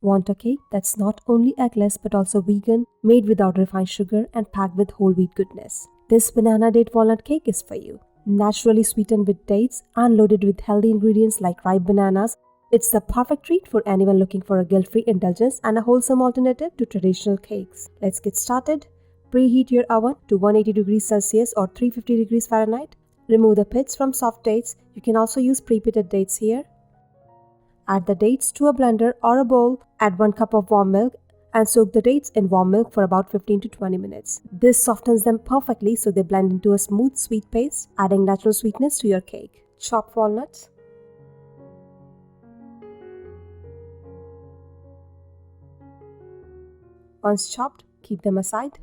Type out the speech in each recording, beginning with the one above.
Want a cake that's not only eggless but also vegan, made without refined sugar and packed with whole wheat goodness? This banana date walnut cake is for you. Naturally sweetened with dates and loaded with healthy ingredients like ripe bananas, it's the perfect treat for anyone looking for a guilt-free indulgence and a wholesome alternative to traditional cakes. Let's get started. Preheat your oven to 180 degrees Celsius or 350 degrees Fahrenheit. Remove the pits from soft dates. You can also use pre-pitted dates here. Add the dates to a blender or a bowl. Add 1 cup of warm milk and soak the dates in warm milk for about 15 to 20 minutes. This softens them perfectly so they blend into a smooth sweet paste, adding natural sweetness to your cake. Chop walnuts. Once chopped, keep them aside.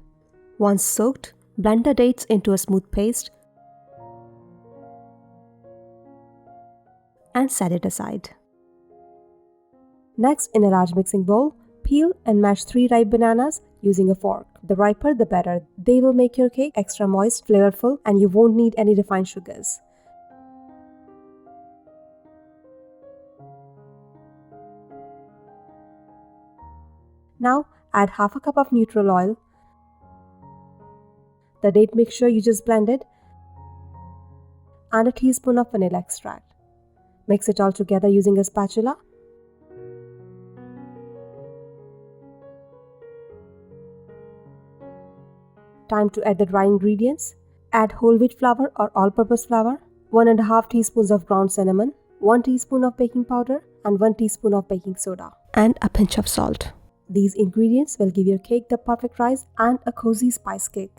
Once soaked, blend the dates into a smooth paste and set it aside. Next, in a large mixing bowl, peel and mash 3 ripe bananas using a fork. The riper, the better. They will make your cake extra moist, flavorful, and you won't need any refined sugars. Now, add half a cup of neutral oil. The date mixture you just blended, and a teaspoon of vanilla extract. Mix it all together using a spatula. Time to add the dry ingredients. Add whole wheat flour or all-purpose flour, 1.5 teaspoons of ground cinnamon, 1 teaspoon of baking powder, and 1 teaspoon of baking soda, and a pinch of salt. These ingredients will give your cake the perfect rise and a cozy spice cake.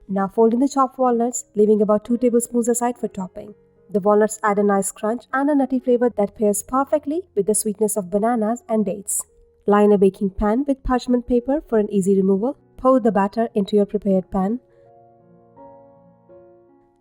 Now fold in the chopped walnuts, leaving about 2 tablespoons aside for topping. The walnuts add a nice crunch and a nutty flavor that pairs perfectly with the sweetness of bananas and dates. Line a baking pan with parchment paper for an easy removal. Pour the batter into your prepared pan.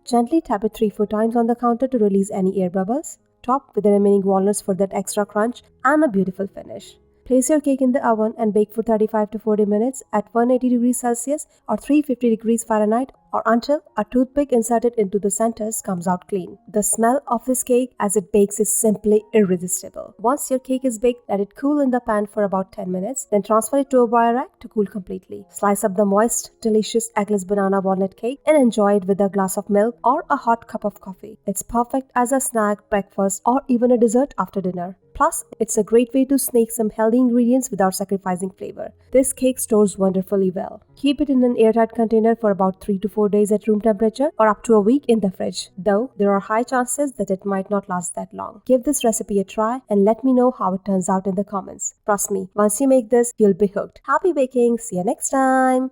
Gently tap it 3-4 times on the counter to release any air bubbles. Top with the remaining walnuts for that extra crunch and a beautiful finish. Place your cake in the oven and bake for 35 to 40 minutes at 180 degrees Celsius or 350 degrees Fahrenheit or until a toothpick inserted into the centers comes out clean. The smell of this cake as it bakes is simply irresistible. Once your cake is baked, let it cool in the pan for about 10 minutes, then transfer it to a wire rack to cool completely. Slice up the moist, delicious eggless banana walnut cake and enjoy it with a glass of milk or a hot cup of coffee. It's perfect as a snack, breakfast, or even a dessert after dinner. Plus, it's a great way to sneak some healthy ingredients without sacrificing flavor. This cake stores wonderfully well. Keep it in an airtight container for about 3 to 4 days at room temperature or up to a week in the fridge, though there are high chances that it might not last that long. Give this recipe a try and let me know how it turns out in the comments. Trust me, once you make this, you'll be hooked. Happy baking! See you next time!